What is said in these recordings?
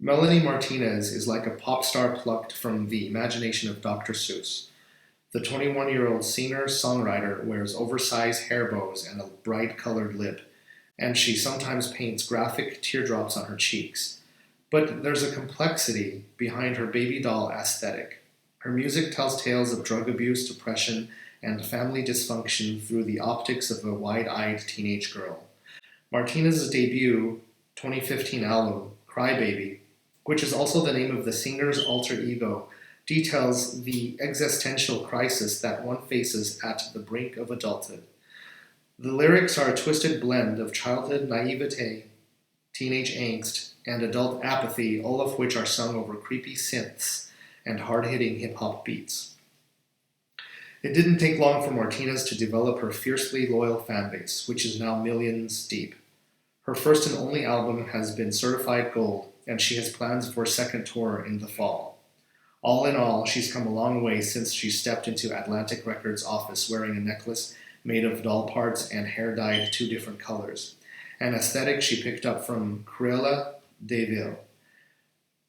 Melanie Martinez is like a pop star plucked from the imagination of Dr. Seuss. The 21-year-old singer-songwriter wears oversized hair bows and a bright-colored lip, and she sometimes paints graphic teardrops on her cheeks. But there's a complexity behind her baby doll aesthetic. Her music tells tales of drug abuse, depression, and family dysfunction through the optics of a wide-eyed teenage girl. Martinez's debut 2015 album, Cry Baby, which is also the name of the singer's alter ego, details the existential crisis that one faces at the brink of adulthood. The lyrics are a twisted blend of childhood naivete, teenage angst, and adult apathy, all of which are sung over creepy synths and hard-hitting hip-hop beats. It didn't take long for Martinez to develop her fiercely loyal fanbase, which is now millions deep. Her first and only album has been certified gold, and she has plans for a second tour in the fall. All in all, she's come a long way since she stepped into Atlantic Records' office wearing a necklace made of doll parts and hair dyed two different colors, an aesthetic she picked up from Cruella de Vil.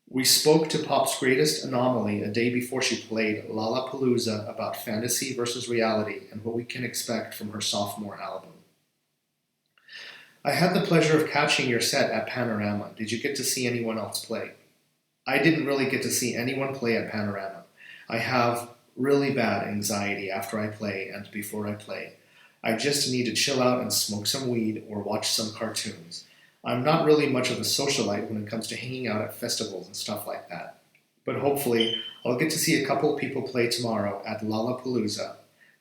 We spoke to pop's greatest anomaly a day before she played Lollapalooza about fantasy versus reality and what we can expect from her sophomore album. I had the pleasure of catching your set at Panorama. Did you get to see anyone else play? I didn't really get to see anyone play at Panorama. I have really bad anxiety after I play and before I play. I just need to chill out and smoke some weed or watch some cartoons. I'm not really much of a socialite when it comes to hanging out at festivals and stuff like that. But hopefully, I'll get to see a couple of people play tomorrow at Lollapalooza.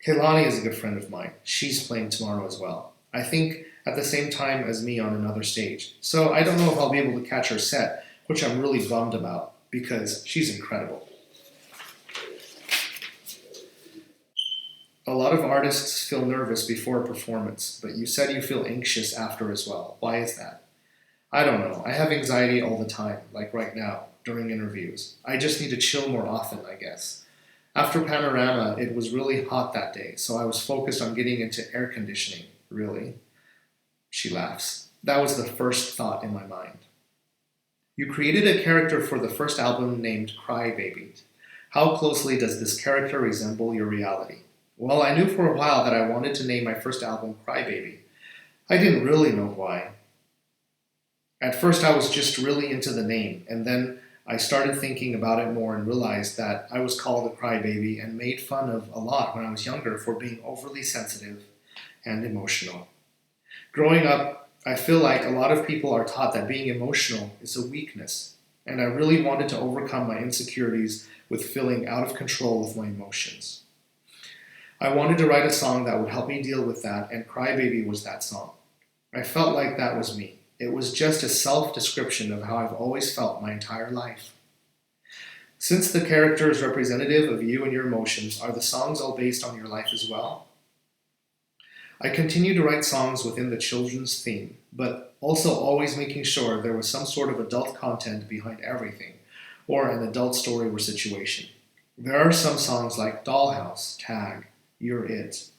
Kehlani is a good friend of mine. She's playing tomorrow as well. I think at the same time as me on another stage. So I don't know if I'll be able to catch her set, which I'm really bummed about, because she's incredible. A lot of artists feel nervous before a performance, but you said you feel anxious after as well. Why is that? I don't know. I have anxiety all the time, like right now, during interviews. I just need to chill more often, I guess. After Panorama, it was really hot that day, so I was focused on getting into air conditioning, really. She laughs. That was the first thought in my mind. You created a character for the first album named Cry Baby. How closely does this character resemble your reality? Well, I knew for a while that I wanted to name my first album Cry Baby. I didn't really know why. At first, I was just really into the name, and then I started thinking about it more and realized that I was called a crybaby and made fun of a lot when I was younger for being overly sensitive and emotional. Growing up, I feel like a lot of people are taught that being emotional is a weakness, and I really wanted to overcome my insecurities with feeling out of control with my emotions. I wanted to write a song that would help me deal with that, and Cry Baby was that song. I felt like that was me. It was just a self-description of how I've always felt my entire life. Since the character is representative of you and your emotions, are the songs all based on your life as well? I continue to write songs within the children's theme, but also always making sure there was some sort of adult content behind everything, or an adult story or situation. There are some songs like Dollhouse, Tag, You're It,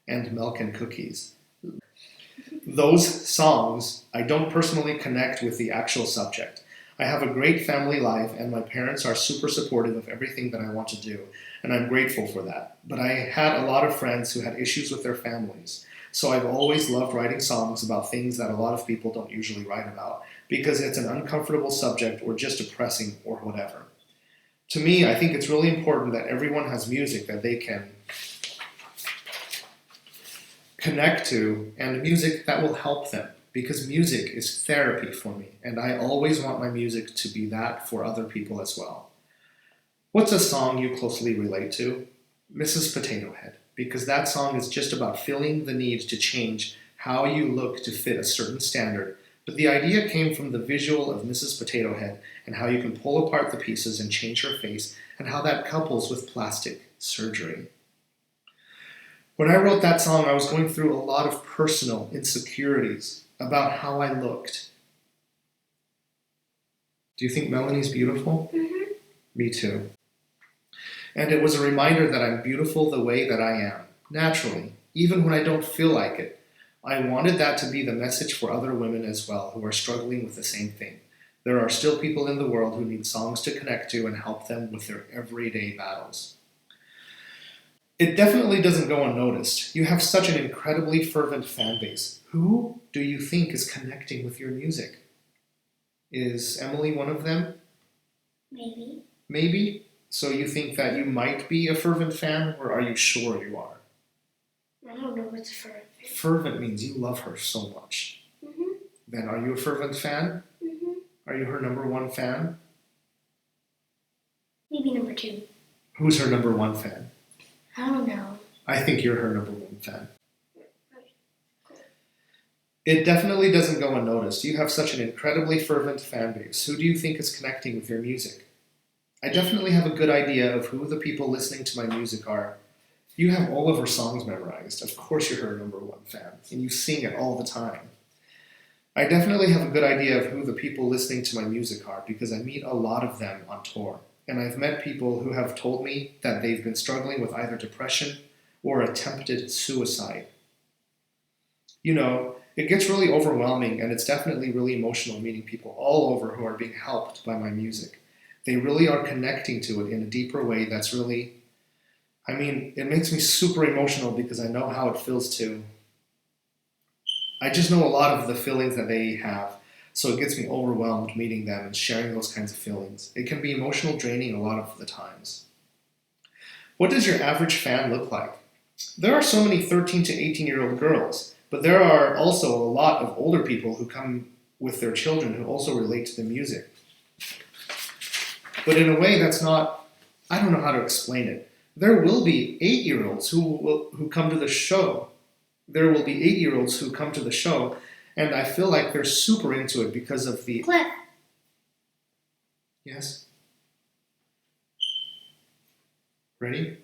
and Milk and Cookies. Those songs, I don't personally connect with the actual subject. I have a great family life, and my parents are super supportive of everything that I want to do, and I'm grateful for that. But I had a lot of friends who had issues with their families, so I've always loved writing songs about things that a lot of people don't usually write about, because it's an uncomfortable subject or just depressing or whatever. To me, I think it's really important that everyone has music that they can connect to, and music that will help them, because music is therapy for me, and I always want my music to be that for other people as well. What's a song you closely relate to? Mrs. Potato Head, because that song is just about feeling the need to change how you look to fit a certain standard, but the idea came from the visual of Mrs. Potato Head and how you can pull apart the pieces and change her face, and how that couples with plastic surgery. When I wrote that song, I was going through a lot of personal insecurities about how I looked. Do you think Melanie's beautiful? Mm-hmm. Me too. And it was a reminder that I'm beautiful the way that I am, naturally, even when I don't feel like it. I wanted that to be the message for other women as well who are struggling with the same thing. There are still people in the world who need songs to connect to and help them with their everyday battles. It definitely doesn't go unnoticed. You have such an incredibly fervent fan base. Who do you think is connecting with your music? Is Emily one of them? Maybe. Maybe? So you think that you might be a fervent fan, or are you sure you are? I don't know what's fervent. Fervent means you love her so much. Mm-hmm. Then are you a fervent fan? Mm-hmm. Are you her number one fan? Maybe number 2. Who's her number one fan? I don't know. I think you're her number one fan. It definitely doesn't go unnoticed. You have such an incredibly fervent fan base. Who do you think is connecting with your music? I definitely have a good idea of who the people listening to my music are. You have all of her songs memorized. Of course you're her number one fan, and you sing it all the time. I definitely have a good idea of who the people listening to my music are because I meet a lot of them on tour. And I've met people who have told me that they've been struggling with either depression or attempted suicide. You know, it gets really overwhelming, and it's definitely really emotional meeting people all over who are being helped by my music. They really are connecting to it in a deeper way that's really, it makes me super emotional because I know how it feels to. I just know a lot of the feelings that they have, so it gets me overwhelmed meeting them and sharing those kinds of feelings. It can be emotional draining a lot of the times. What does your average fan look like? There are so many 13 to 18-year-old girls, but there are also a lot of older people who come with their children who also relate to the music. But in a way that's not, I don't know how to explain it. There will be 8-year-olds who come to the show. There will be 8-year-olds who come to the show, and I feel like they're super into it because of the... Cliff. Yes? Ready?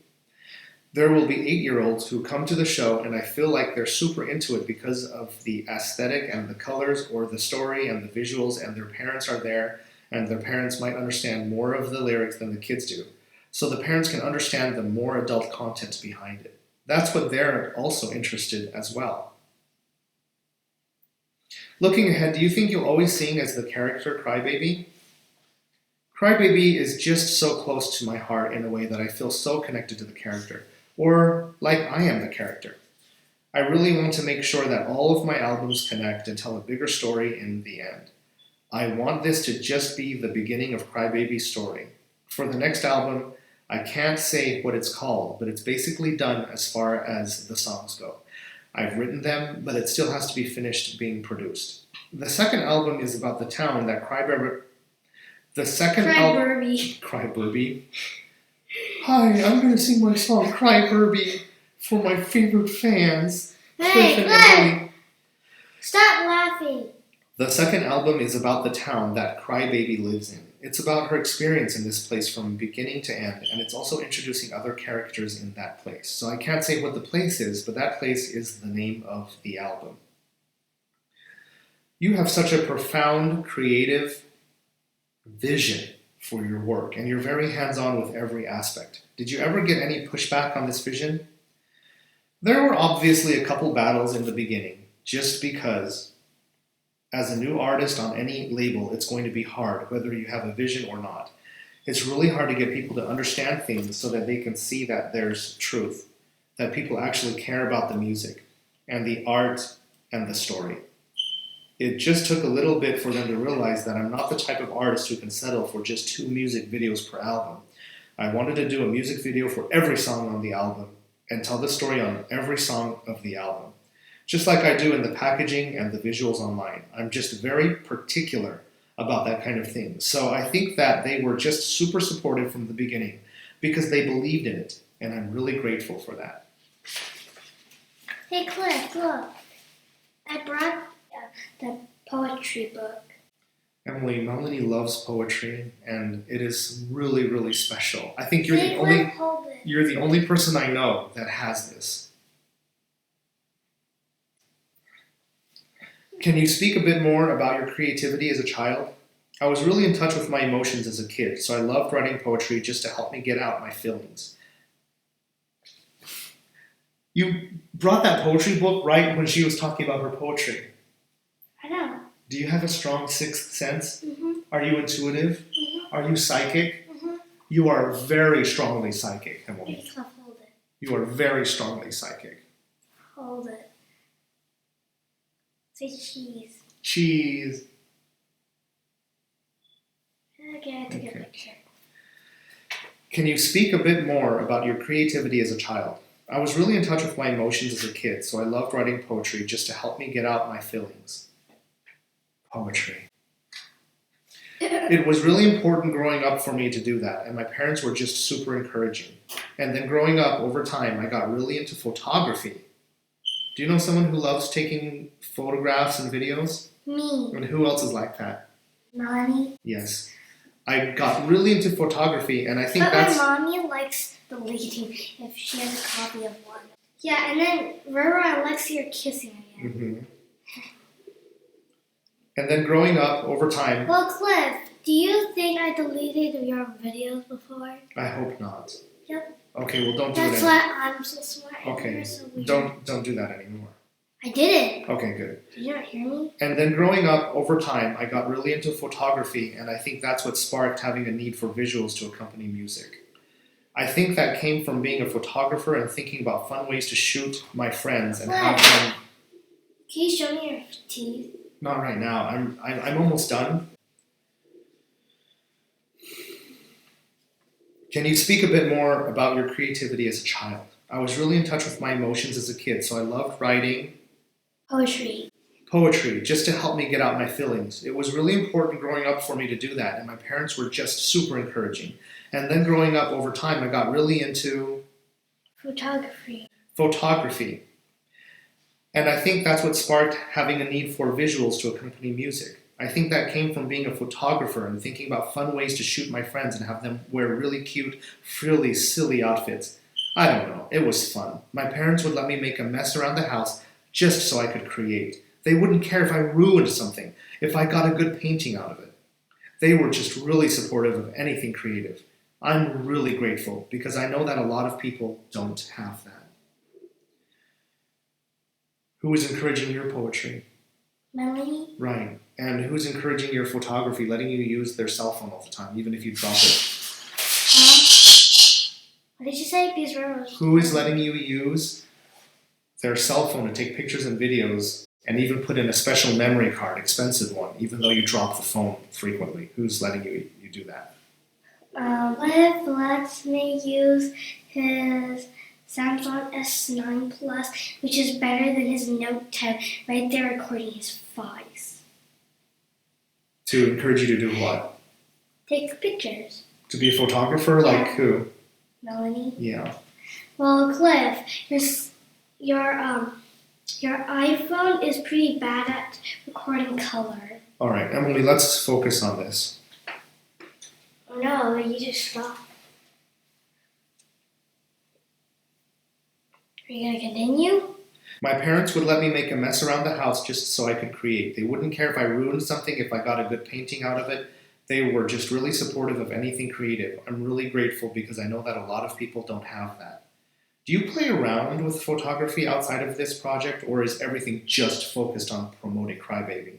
There will be 8-year-olds who come to the show, and I feel like they're super into it because of the aesthetic and the colors or the story and the visuals, and their parents are there, and their parents might understand more of the lyrics than the kids do. So the parents can understand the more adult content behind it. That's what they're also interested as well. Looking ahead, do you think you'll always sing as the character Crybaby? Crybaby is just so close to my heart in a way that I feel so connected to the character, or like I am the character. I really want to make sure that all of my albums connect and tell a bigger story in the end. I want this to just be the beginning of Crybaby's story. For the next album, I can't say what it's called, but it's basically done as far as the songs go. I've written them, but it still has to be finished being produced. The second album is about the town that Crybaby... Crybaby. Hi, I'm going to sing my song Crybaby for my favorite fans. Hey, Cliff and Cliff! Emily. Stop laughing. The second album is about the town that Crybaby lives in. It's about her experience in this place from beginning to end, and it's also introducing other characters in that place. So I can't say what the place is, but that place is the name of the album. You have such a profound, creative vision for your work, and you're very hands-on with every aspect. Did you ever get any pushback on this vision? There were obviously a couple battles in the beginning, just because as a new artist on any label, it's going to be hard, whether you have a vision or not. It's really hard to get people to understand things so that they can see that there's truth, that people actually care about the music and the art and the story. It just took a little bit for them to realize that I'm not the type of artist who can settle for just 2 music videos per album. I wanted to do a music video for every song on the album and tell the story on every song of the album. Just like I do in the packaging and the visuals online. I'm just very particular about that kind of thing. So I think that they were just super supportive from the beginning because they believed in it, and I'm really grateful for that. Hey, Cliff, look. I brought the poetry book. Emily, Melanie loves poetry, and it is really, really special. I think you're the only person I know that has this. Can you speak a bit more about your creativity as a child? I was really in touch with my emotions as a kid, so I loved writing poetry just to help me get out my feelings. You brought that poetry book right when she was talking about her poetry. I know. Do you have a strong sixth sense? Mm-hmm. Are you intuitive? Mm-hmm. Are you psychic? Mm-hmm. You are very strongly psychic, Emily. Maybe I'll hold it. You are very strongly psychic. Hold it. Say cheese. Cheese. Okay, I took a Okay. picture. Can you speak a bit more about your creativity as a child? I was really in touch with my emotions as a kid, so I loved writing poetry just to help me get out my feelings. Poetry. It was really important growing up for me to do that, and my parents were just super encouraging. And then growing up, over time, I got really into photography. Do you know someone who loves taking photographs and videos? Me. And who else is like that? Mommy. Yes. I got really into photography, and I think But that's... my mommy likes deleting if she has a copy of one. Yeah, and then Roro and Lexi are kissing again. Mhm. And then growing up, over time... Well, Cliff, do you think I deleted your videos before? I hope not. Yep. Okay, well, don't do That's it why anymore. I'm so smart. And Okay, you're so weird. don't do that anymore. I did it. Okay, good. Did you not hear me? And then growing up, over time, I got really into photography, and I think that's what sparked having a need for visuals to accompany music. I think that came from being a photographer and thinking about fun ways to shoot my friends and have them... Can you show me your teeth? Not right now. I'm almost done. Can you speak a bit more about your creativity as a child? I was really in touch with my emotions as a kid, so I loved writing poetry just to help me get out my feelings. It was really important growing up for me to do that, and my parents were just super encouraging. And then growing up over time, I got really into photography. And I think that's what sparked having a need for visuals to accompany music. I think that came from being a photographer and thinking about fun ways to shoot my friends and have them wear really cute, frilly, silly outfits. I don't know, it was fun. My parents would let me make a mess around the house just so I could create. They wouldn't care if I ruined something, if I got a good painting out of it. They were just really supportive of anything creative. I'm really grateful because I know that a lot of people don't have that. Who is encouraging your poetry? Melanie? Right. And who's encouraging your photography, letting you use their cell phone all the time, even if you drop it? What did you say? Because Who is letting you use their cell phone to take pictures and videos and even put in a special memory card, expensive one, even though you drop the phone frequently? Who's letting you do that? Liv lets me use his Samsung S9 Plus, which is better than his Note 10, right there recording his files. To encourage you to do what? Take pictures. To be a photographer? Like who? Melanie? Yeah. Well, Cliff, your iPhone is pretty bad at recording color. All right, Emily, let's focus on this. Oh no, you just stopped. Are you going to continue? My parents would let me make a mess around the house just so I could create. They wouldn't care if I ruined something, if I got a good painting out of it. They were just really supportive of anything creative. I'm really grateful because I know that a lot of people don't have that. Do you play around with photography outside of this project, or is everything just focused on promoting Crybaby?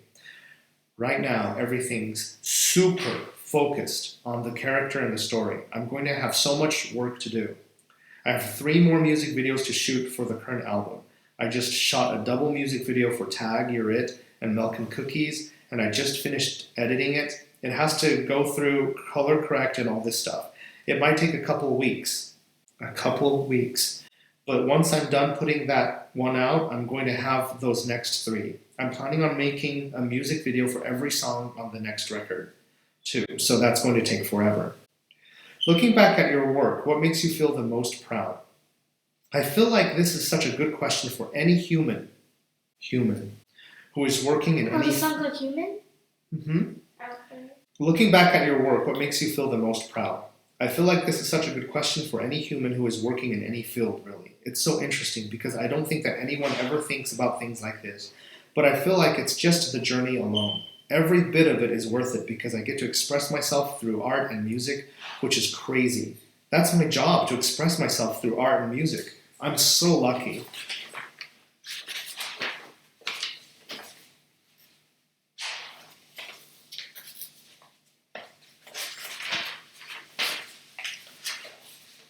Right now, everything's super focused on the character and the story. I'm going to have so much work to do. I have 3 more music videos to shoot for the current album. I just shot a double music video for Tag, You're It, and Milk and Cookies, and I just finished editing it. It has to go through color correct and all this stuff. It might take a couple weeks. But once I'm done putting that one out, I'm going to have those next 3. I'm planning on making a music video for every song on the next record, too. So that's going to take forever. Looking back at your work, what makes you feel the most proud? I feel like this is such a good question for any human who is working in any... the song called Human? Mm-hmm. Okay. Looking back at your work, what makes you feel the most proud? I feel like this is such a good question for any human who is working in any field, really. It's so interesting because I don't think that anyone ever thinks about things like this. But I feel like it's just the journey alone. Every bit of it is worth it because I get to express myself through art and music, which is crazy. That's my job, to express myself through art and music. I'm so lucky.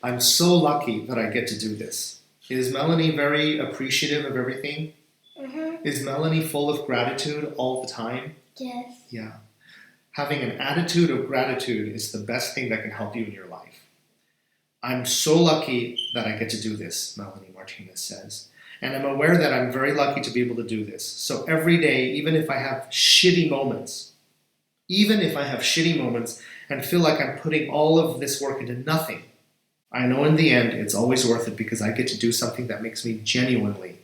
I'm so lucky that I get to do this. Is Melanie very appreciative of everything? Mm-hmm. Is Melanie full of gratitude all the time? Yes. Yeah. Having an attitude of gratitude is the best thing that can help you in your life. I'm so lucky that I get to do this, Melanie Martinez says. And I'm aware that I'm very lucky to be able to do this. So every day, even if I have shitty moments and feel like I'm putting all of this work into nothing, I know in the end it's always worth it because I get to do something that makes me genuinely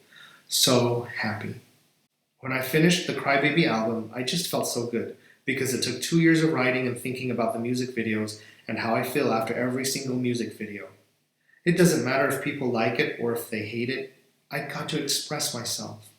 so happy. When I finished the Crybaby album, I just felt so good because it took 2 years of writing and thinking about the music videos and how I feel after every single music video. It doesn't matter if people like it or if they hate it. I got to express myself.